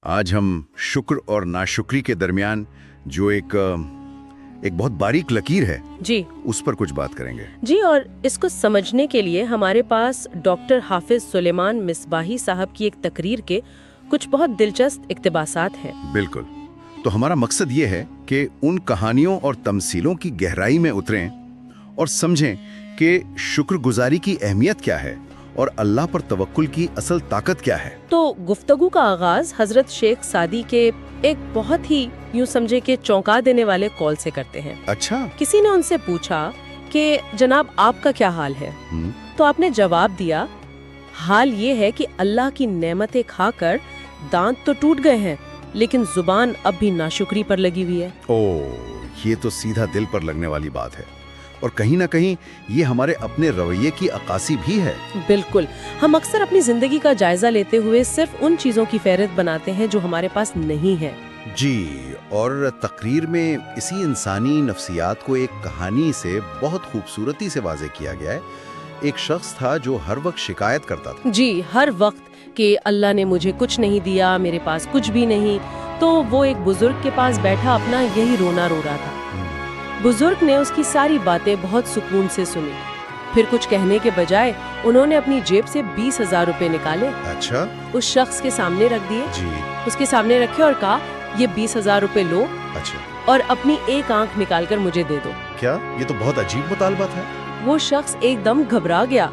آج ہم شکر اور ناشکری کے درمیان جو ایک بہت باریک لکیر ہے جی اس پر کچھ بات کریں گے. جی اور اس کو سمجھنے کے لیے ہمارے پاس ڈاکٹر حافظ سلیمان مصباحی صاحب کی ایک تقریر کے کچھ بہت دلچسپ اقتباسات ہیں. بالکل. تو ہمارا مقصد یہ ہے کہ ان کہانیوں اور تمثیلوں کی گہرائی میں اتریں اور سمجھیں کہ شکر گزاری کی اہمیت کیا ہے اور اللہ پر توکل کی اصل طاقت کیا ہے. تو گفتگو کا آغاز حضرت شیخ سعدی کے ایک بہت ہی یوں سمجھے کہ چونکا دینے والے کال سے کرتے ہیں. اچھا. کسی نے ان سے پوچھا کہ جناب آپ کا کیا حال ہے؟ تو آپ نے جواب دیا، حال یہ ہے کہ اللہ کی نعمتیں کھا کر دانت تو ٹوٹ گئے ہیں لیکن زبان اب بھی ناشکری پر لگی ہوئی ہے. یہ تو سیدھا دل پر لگنے والی بات ہے اور کہیں نہ کہیں یہ ہمارے اپنے رویے کی عکاسی بھی ہے. بالکل. ہم اکثر اپنی زندگی کا جائزہ لیتے ہوئے صرف ان چیزوں کی فہرست بناتے ہیں جو ہمارے پاس نہیں ہے. جی، اور تقریر میں اسی انسانی نفسیات کو ایک کہانی سے بہت خوبصورتی سے واضح کیا گیا ہے. ایک شخص تھا جو ہر وقت شکایت کرتا تھا. جی، ہر وقت کہ اللہ نے مجھے کچھ نہیں دیا، میرے پاس کچھ بھی نہیں. تو وہ ایک بزرگ کے پاس بیٹھا اپنا یہی رونا رو رہا تھا. بزرگ نے اس کی ساری باتیں بہت سکون سے سنی. پھر کچھ کہنے کے بجائے انہوں نے اپنی جیب سے 20,000 روپے نکالے. اچھا. اس شخص کے سامنے رکھ دیے. جی. اس کے سامنے رکھے اور کہا، یہ 20,000 روپے لو. اچھا. اور اپنی ایک آنکھ نکال کر مجھے دے دو. کیا یہ تو بہت عجیب مطالبہ تھا. وہ شخص ایک دم گھبرا گیا.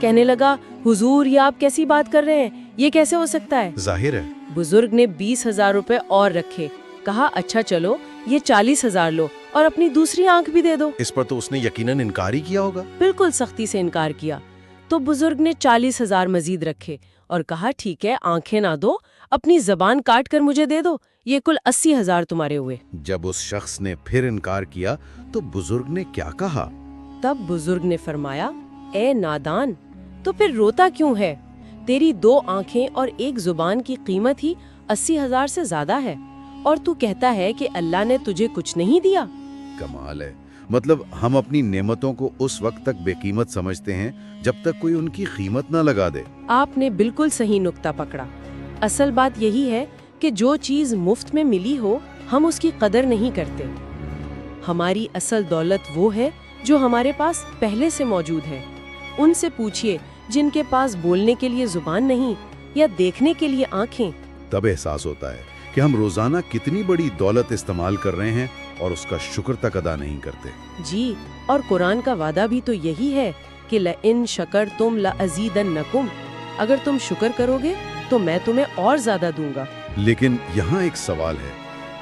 کہنے لگا، حضور یہ آپ کیسی بات کر رہے ہیں، یہ کیسے ہو سکتا ہے؟ ظاہر ہے. بزرگ نے 20,000 روپے اور رکھے. کہا، اچھا چلو یہ 40,000 لو اور اپنی دوسری آنکھ بھی دے دو. اس پر تو اس نے یقیناً انکار ہی کیا ہوگا. بالکل سختی سے انکار کیا. تو بزرگ نے 40,000 مزید رکھے اور کہا، ٹھیک ہے آنکھیں نہ دو، اپنی زبان کاٹ کر مجھے دے دو. یہ کل 80,000 تمہارے ہوئے. جب اس شخص نے پھر انکار کیا تو بزرگ نے کیا کہا؟ تب بزرگ نے فرمایا، اے نادان، تو پھر روتا کیوں ہے؟ تیری 2 آنکھیں اور ایک زبان کی قیمت ہی 80,000 سے زیادہ ہے اور تو کہتا ہے کہ اللہ نے تجھے کچھ نہیں دیا. کمال ہے. مطلب ہم اپنی نعمتوں کو اس وقت تک بے قیمت سمجھتے ہیں جب تک کوئی ان کی قیمت نہ لگا دے. آپ نے بالکل صحیح نقطہ پکڑا. اصل بات یہی ہے کہ جو چیز مفت میں ملی ہو ہم اس کی قدر نہیں کرتے. ہماری اصل دولت وہ ہے جو ہمارے پاس پہلے سے موجود ہے. ان سے پوچھئے جن کے پاس بولنے کے لیے زبان نہیں یا دیکھنے کے لیے آنکھیں. تب احساس ہوتا ہے کہ ہم روزانہ کتنی بڑی دولت استعمال کر رہے ہیں اور اس کا شکر تک ادا نہیں کرتے. جی، اور قرآن کا وعدہ بھی تو یہی ہے کہ لَإِن شَكَرْتُمْ لَأَزِيدَنَّكُمْ، اگر تم شکر کرو گے تو میں تمہیں اور زیادہ دوں گا. لیکن یہاں ایک سوال ہے،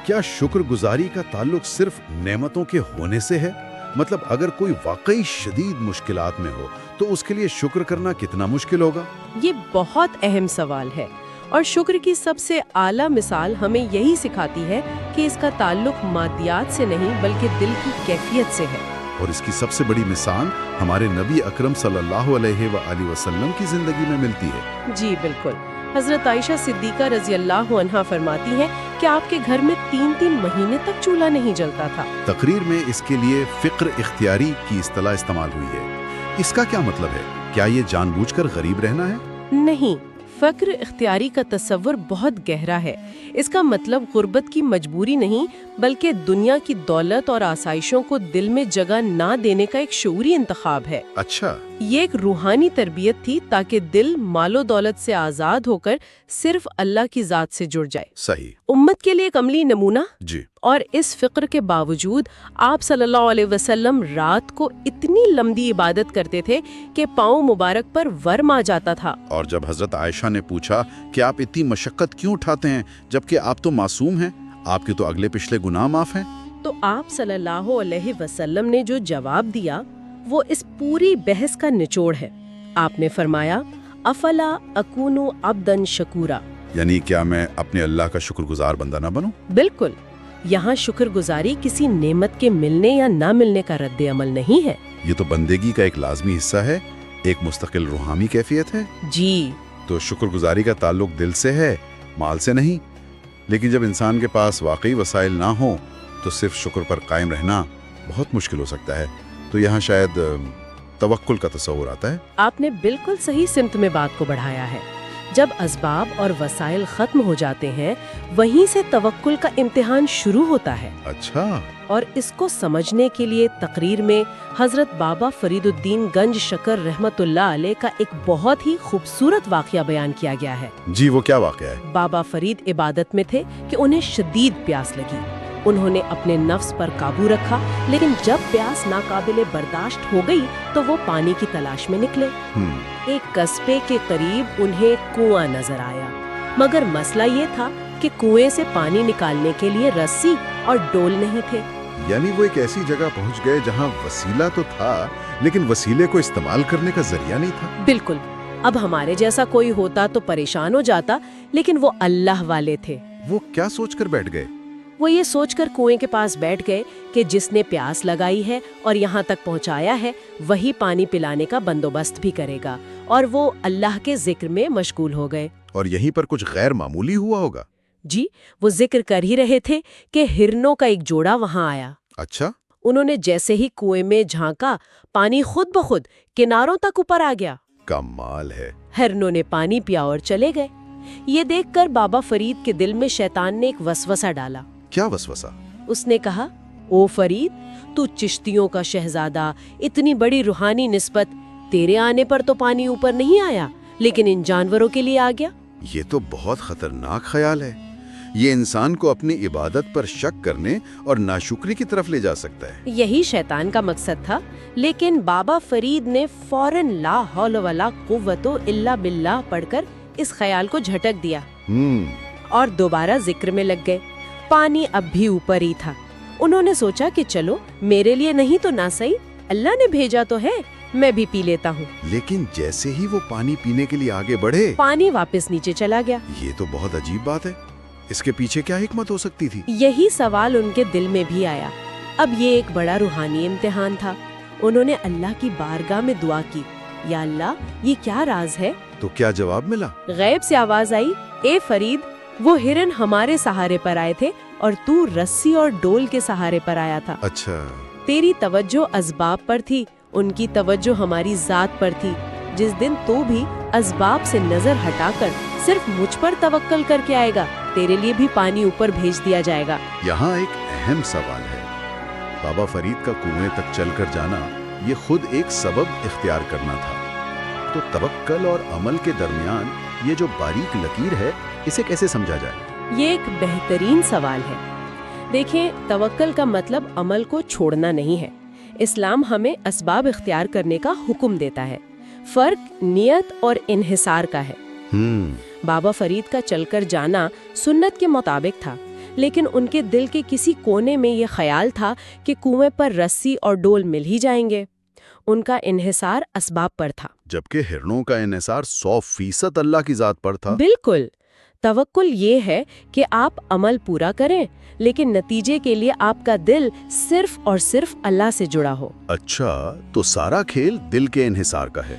کیا شکر گزاری کا تعلق صرف نعمتوں کے ہونے سے ہے؟ مطلب اگر کوئی واقعی شدید مشکلات میں ہو تو اس کے لیے شکر کرنا کتنا مشکل ہوگا؟ یہ بہت اہم سوال ہے اور شکر کی سب سے اعلیٰ مثال ہمیں یہی سکھاتی ہے کہ اس کا تعلق مادیات سے نہیں بلکہ دل کی کیفیت سے ہے. اور اس کی سب سے بڑی مثال ہمارے نبی اکرم صلی اللہ علیہ وآلہ وسلم کی زندگی میں ملتی ہے. جی بالکل. حضرت عائشہ صدیقہ رضی اللہ عنہا فرماتی ہیں کہ آپ کے گھر میں 3 مہینے تک چولہا نہیں جلتا تھا. تقریر میں اس کے لیے فقر اختیاری کی اصطلاح استعمال ہوئی ہے. اس کا کیا مطلب ہے؟ کیا یہ جان بوجھ کر غریب رہنا ہے؟ نہیں، فقر اختیاری کا تصور بہت گہرا ہے. اس کا مطلب غربت کی مجبوری نہیں بلکہ دنیا کی دولت اور آسائشوں کو دل میں جگہ نہ دینے کا ایک شعوری انتخاب ہے. اچھا. یہ ایک روحانی تربیت تھی تاکہ دل مال و دولت سے آزاد ہو کر صرف اللہ کی ذات سے جڑ جائے. صحیح. امت کے لیے ایک عملی نمونہ. جی. اور اس فقر کے باوجود آپ صلی اللہ علیہ وسلم رات کو اتنی لمبی عبادت کرتے تھے کہ پاؤں مبارک پر ورم آ جاتا تھا. اور جب حضرت عائشہ نے پوچھا کہ آپ اتنی مشقت کیوں اٹھاتے ہیں جبکہ آپ تو معصوم ہیں، آپ کے تو اگلے پچھلے گناہ معاف ہیں، تو آپ صلی اللہ علیہ وسلم نے جو جواب دیا وہ اس پوری بحث کا نچوڑ ہے. آپ نے فرمایا، افلا اکون عبدا شکورا، یعنی کیا میں اپنے اللہ کا شکر گزار بندہ نہ بنوں؟ بالکل. یہاں شکر گزاری کسی نعمت کے ملنے یا نہ ملنے کا رد عمل نہیں ہے. یہ تو بندگی کا ایک لازمی حصہ ہے، ایک مستقل روحانی کیفیت ہے. جی. تو شکر گزاری کا تعلق دل سے ہے، مال سے نہیں. لیکن جب انسان کے پاس واقعی وسائل نہ ہوں تو صرف شکر پر قائم رہنا بہت مشکل ہو سکتا ہے. تو یہاں شاید توکل کا تصور آتا ہے. آپ نے بالکل صحیح سمت میں بات کو بڑھایا ہے. جب اسباب اور وسائل ختم ہو جاتے ہیں وہیں سے توکل کا امتحان شروع ہوتا ہے۔ اچھا، اور اس کو سمجھنے کے لیے تقریر میں حضرت بابا فرید الدین گنج شکر رحمت اللہ علیہ کا ایک بہت ہی خوبصورت واقعہ بیان کیا گیا ہے۔ جی وہ کیا واقعہ ہے؟ بابا فرید عبادت میں تھے کہ انہیں شدید پیاس لگی۔ انہوں نے اپنے نفس پر قابو رکھا، لیکن جب پیاس ناقابل برداشت ہو گئی تو وہ پانی کی تلاش میں نکلے۔ ایک قصبے کے قریب انہیں کنواں نظر آیا، مگر مسئلہ یہ تھا کہ کنویں سے پانی نکالنے کے لیے رسی اور ڈول نہیں تھے۔ یعنی وہ ایک ایسی جگہ پہنچ گئے جہاں وسیلہ تو تھا لیکن وسیلے کو استعمال کرنے کا ذریعہ نہیں تھا۔ بالکل، اب ہمارے جیسا کوئی ہوتا تو پریشان ہو جاتا، لیکن وہ اللہ والے تھے۔ وہ کیا سوچ کر بیٹھ گئے؟ وہ یہ سوچ کر کنویں کے پاس بیٹھ گئے کہ جس نے پیاس لگائی ہے اور یہاں تک پہنچایا ہے وہی پانی پلانے کا بندوبست بھی کرے گا، اور وہ اللہ کے ذکر میں مشغول ہو گئے۔ اور یہیں پر کچھ غیر معمولی ہوا ہوگا؟ جی، وہ ذکر کر ہی رہے تھے کہ ہرنوں کا ایک جوڑا وہاں آیا۔ اچھا، انہوں نے جیسے ہی کنویں میں جھانکا، پانی خود بخود کناروں تک اوپر آ گیا۔ کمال ہے۔ ہرنوں نے پانی پیا اور چلے گئے۔ یہ دیکھ کر بابا فرید کے دل میں شیطان نے ایک وسوسہ ڈالا۔ کیا وسوسہ؟ اس نے کہا، او فرید، تو چشتیوں کا شہزادہ، اتنی بڑی روحانی نسبت، تیرے آنے پر تو پانی اوپر نہیں آیا لیکن ان جانوروں کے لیے آ گیا۔ یہ تو بہت خطرناک خیال ہے۔ یہ انسان کو اپنی عبادت پر شک کرنے اور ناشکری کی طرف لے جا سکتا ہے۔ یہی شیطان کا مقصد تھا، لیکن بابا فرید نے فوراً لا حول ولا قوت الا باللہ پڑھ کر اس خیال کو جھٹک دیا اور دوبارہ ذکر میں لگ گئے۔ پانی اب بھی اوپر ہی تھا۔ انہوں نے سوچا کہ چلو میرے لیے نہیں تو نہ صحیح، اللہ نے بھیجا تو ہے، میں بھی پی لیتا ہوں۔ لیکن جیسے ہی وہ پانی پینے کے لیے آگے بڑھے، پانی واپس نیچے چلا گیا۔ یہ تو بہت عجیب بات ہے۔ اس کے پیچھے کیا حکمت ہو سکتی تھی؟ یہی سوال ان کے دل میں بھی آیا۔ اب یہ ایک بڑا روحانی امتحان تھا۔ انہوں نے اللہ کی بارگاہ میں دعا کی، یا اللہ، یہ کیا راز ہے؟ تو کیا جواب ملا؟ غیب سے آواز آئی، اے فرید، وہ ہرن ہمارے سہارے پر آئے تھے اور تو رسی اور ڈول کے سہارے پر آیا تھا۔ اچھا، تیری توجہ اسباب پر تھی، ان کی توجہ ہماری ذات پر تھی۔ جس دن تو بھی اسباب سے نظر ہٹا کر صرف مجھ پر توکل کر کے آئے گا، تیرے لیے بھی پانی اوپر بھیج دیا جائے گا۔ یہاں ایک اہم سوال ہے۔ بابا فرید کا کنویں تک چل کر جانا یہ خود ایک سبب اختیار کرنا تھا، تو توکل اور عمل کے درمیان یہ جو باریک لکیر ہے اسے کیسے سمجھا جائے؟ یہ ایک بہترین سوال ہے۔ دیکھیں، توکل کا مطلب عمل کو چھوڑنا نہیں ہے۔ اسلام ہمیں اسباب اختیار کرنے کا حکم دیتا ہے۔ فرق نیت اور انحصار کا ہے۔ بابا فرید کا چل کر جانا سنت کے مطابق تھا، لیکن ان کے دل کے کسی کونے میں یہ خیال تھا کہ کنویں پر رسی اور ڈول مل ہی جائیں گے۔ ان کا انحصار اسباب پر تھا، جبکہ ہرنوں کا انحصار 100% اللہ کی ذات پر تھا۔ بالکل۔ توکل یہ ہے کہ آپ عمل پورا کریں لیکن نتیجے کے لیے آپ کا دل صرف اور صرف اللہ سے جڑا ہو۔ اچھا، تو سارا کھیل دل کے انحصار کا ہے۔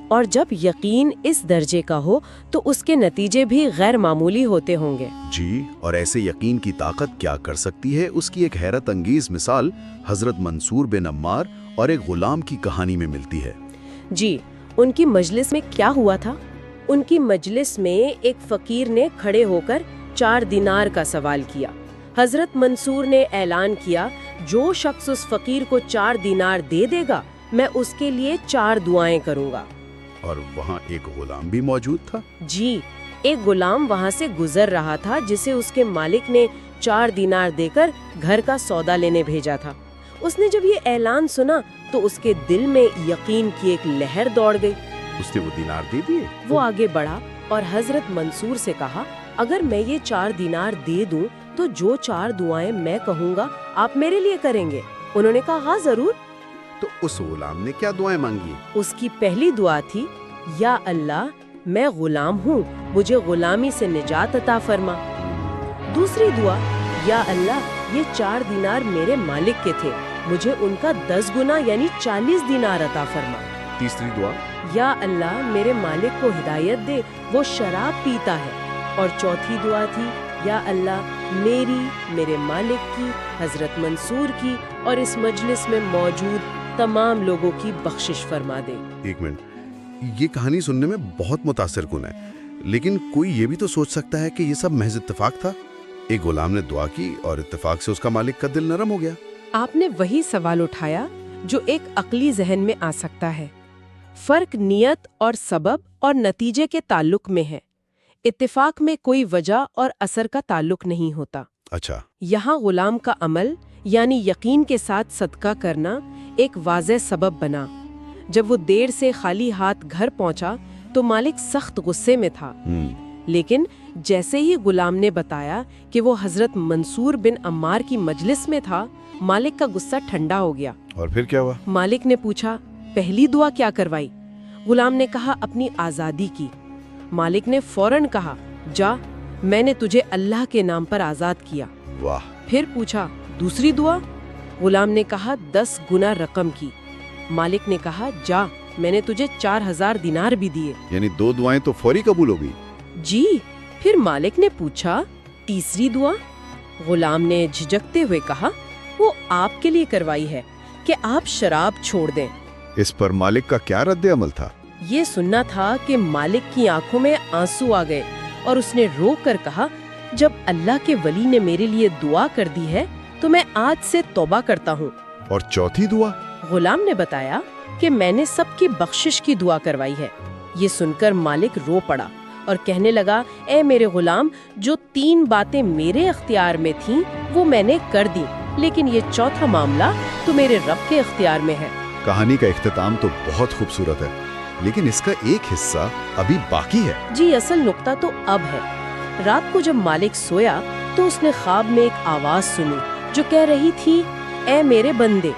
اور جب یقین اس درجے کا ہو تو اس کے نتیجے بھی غیر معمولی ہوتے ہوں گے۔ جی، اور ایسے یقین کی طاقت کیا کر سکتی ہے، اس کی ایک حیرت انگیز مثال حضرت منصور بن عمار اور ایک غلام کی کہانی میں ملتی ہے۔ جی، ان کی مجلس میں کیا ہوا تھا؟ ان کی مجلس میں ایک فقیر نے کھڑے ہو کر 4 دینار کا سوال کیا۔ حضرت منصور نے اعلان کیا، جو شخص اس فقیر کو 4 دینار دے دے گا میں اس کے لیے 4 دعائیں کروں گا۔ اور وہاں ایک غلام بھی موجود تھا؟ جی، ایک غلام وہاں سے گزر رہا تھا جسے اس کے مالک نے 4 دینار دے کر گھر کا سودا لینے بھیجا تھا۔ اس نے جب یہ اعلان سنا تو اس کے دل میں یقین کی ایک لہر دوڑ گئی۔ اس نے وہ دینار دے دیے؟ وہ آگے بڑھا اور حضرت منصور سے کہا، اگر میں یہ 4 دینار دے دوں تو جو 4 دعائیں میں کہوں گا آپ میرے لیے کریں گے؟ انہوں نے کہا، ہاں ضرور۔ تو اس غلام نے کیا دعائیں مانگی؟ اس کی پہلی دعا تھی، یا اللہ، میں غلام ہوں، مجھے غلامی سے نجات عطا فرما۔ دوسری دعا، یا اللہ، یہ 4 دینار میرے مالک کے تھے، مجھے ان کا 10 گنا یعنی 40 دینار عطا فرما۔ تیسری دعا، یا اللہ، میرے مالک کو ہدایت دے، وہ شراب پیتا ہے۔ اور چوتھی دعا تھی، یا اللہ، میری، میرے مالک کی، حضرت منصور کی اور اس مجلس میں موجود تمام لوگوں کی بخشش فرما دے۔ ایک منٹ، یہ کہانی سننے میں بہت متاثر کن ہے، لیکن کوئی یہ بھی تو سوچ سکتا ہے کہ یہ سب محض اتفاق تھا. ایک غلام نے دعا کی اور اتفاق سے اس کا مالک کا دل نرم ہو گیا. آپ نے وہی سوال اٹھایا جو ایک عقلی ذہن میں آ سکتا ہے. فرق نیت اور سبب اور نتیجے کے تعلق میں ہے. اتفاق میں کوئی وجہ اور اثر کا تعلق نہیں ہوتا. اچھا. یہاں غلام کا عمل یعنی یقین کے ساتھ صدقہ کرنا ایک واضح سبب بنا. جب وہ دیر سے خالی ہاتھ گھر پہنچا تو مالک سخت غصے میں تھا. لیکن جیسے ہی غلام نے بتایا کہ وہ حضرت منصور بن عمار کی مجلس میں تھا، مالک کا غصہ ٹھنڈا ہو گیا. اور پھر کیا ہوا؟ مالک نے پوچھا، پہلی دعا کیا کروائی؟ غلام نے کہا، اپنی آزادی کی. مالک نے فوراً کہا، جا، میں نے تجھے اللہ کے نام پر آزاد کیا. واہ. پھر پوچھا، دوسری دعا؟ غلام نے کہا، 10 گنا رقم کی. مالک نے کہا، جا، میں نے تجھے 4000 دینار بھی دیے. یعنی 2 دعائیں تو فوری قبول ہو گئی. جی. پھر مالک نے پوچھا، تیسری دعا؟ غلام نے جھجکتے ہوئے کہا، وہ آپ کے لیے کروائی ہے کہ آپ شراب چھوڑ دیں. اس پر مالک کا کیا رد عمل تھا؟ یہ سننا تھا کہ مالک کی آنکھوں میں آنسو آ گئے اور اس نے رو کر کہا، جب اللہ کے ولی نے میرے لیے دعا کر دی ہے تو میں آج سے توبہ کرتا ہوں. اور چوتھی دعا؟ غلام نے بتایا کہ میں نے سب کی بخشش کی دعا کروائی ہے. یہ سن کر مالک رو پڑا اور کہنے لگا، اے میرے غلام، جو 3 باتیں میرے اختیار میں تھیں وہ میں نے کر دی، لیکن یہ چوتھا معاملہ تو میرے رب کے اختیار میں ہے. کہانی کا اختتام تو بہت خوبصورت ہے، لیکن اس کا ایک حصہ ابھی باقی ہے. جی، اصل نقطہ تو اب ہے. رات کو جب مالک سویا تو اس نے خواب میں ایک آواز سنی جو کہہ رہی تھی، اے میرے بندے،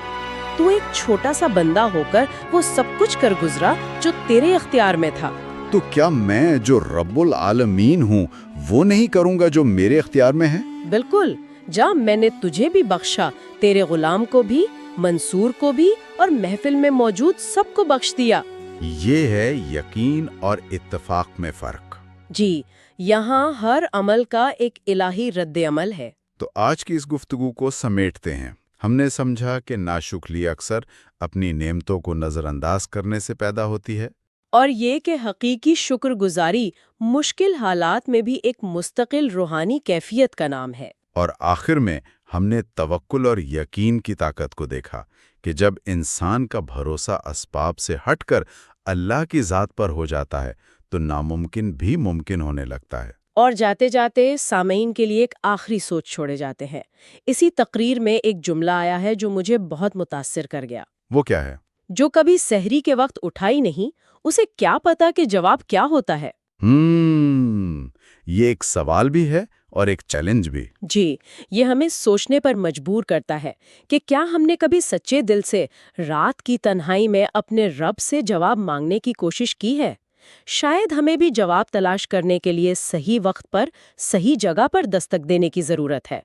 تو ایک چھوٹا سا بندہ ہو کر وہ سب کچھ کر گزرا جو تیرے اختیار میں تھا. تو کیا میں جو رب العالمین ہوں وہ نہیں کروں گا جو میرے اختیار میں ہے؟ بالکل. جا، میں نے تجھے بھی بخشا، تیرے غلام کو بھی، منصور کو بھی، اور محفل میں موجود سب کو بخش دیا. یہ ہے یقین اور اتفاق میں فرق. جی، یہاں ہر عمل کا ایک الہی رد عمل ہے. تو آج کی اس گفتگو کو سمیٹتے ہیں. ہم نے سمجھا کہ ناشکری اکثر اپنی نعمتوں کو نظر انداز کرنے سے پیدا ہوتی ہے، اور یہ کہ حقیقی شکر گزاری مشکل حالات میں بھی ایک مستقل روحانی کیفیت کا نام ہے. اور آخر میں ہم نے توکل اور یقین کی طاقت کو دیکھا کہ جب انسان کا بھروسہ اسباب سے ہٹ کر اللہ کی ذات پر ہو جاتا ہے تو ناممکن بھی ممکن ہونے لگتا ہے. اور جاتے جاتے سامعین کے لیے ایک آخری سوچ چھوڑے جاتے ہیں. اسی تقریر میں ایک جملہ آیا ہے جو مجھے بہت متاثر کر گیا. وہ کیا ہے؟ جو کبھی سحری کے وقت اٹھا ہی نہیں، اسے کیا پتا کہ جواب کیا ہوتا ہے. یہ ایک سوال بھی ہے اور ایک چیلنج بھی. جی، یہ ہمیں سوچنے پر مجبور کرتا ہے کہ کیا ہم نے کبھی سچے دل سے رات کی تنہائی میں اپنے رب سے جواب مانگنے کی کوشش کی ہے؟ شاید ہمیں بھی جواب تلاش کرنے کے لیے صحیح وقت پر صحیح جگہ پر دستک دینے کی ضرورت ہے.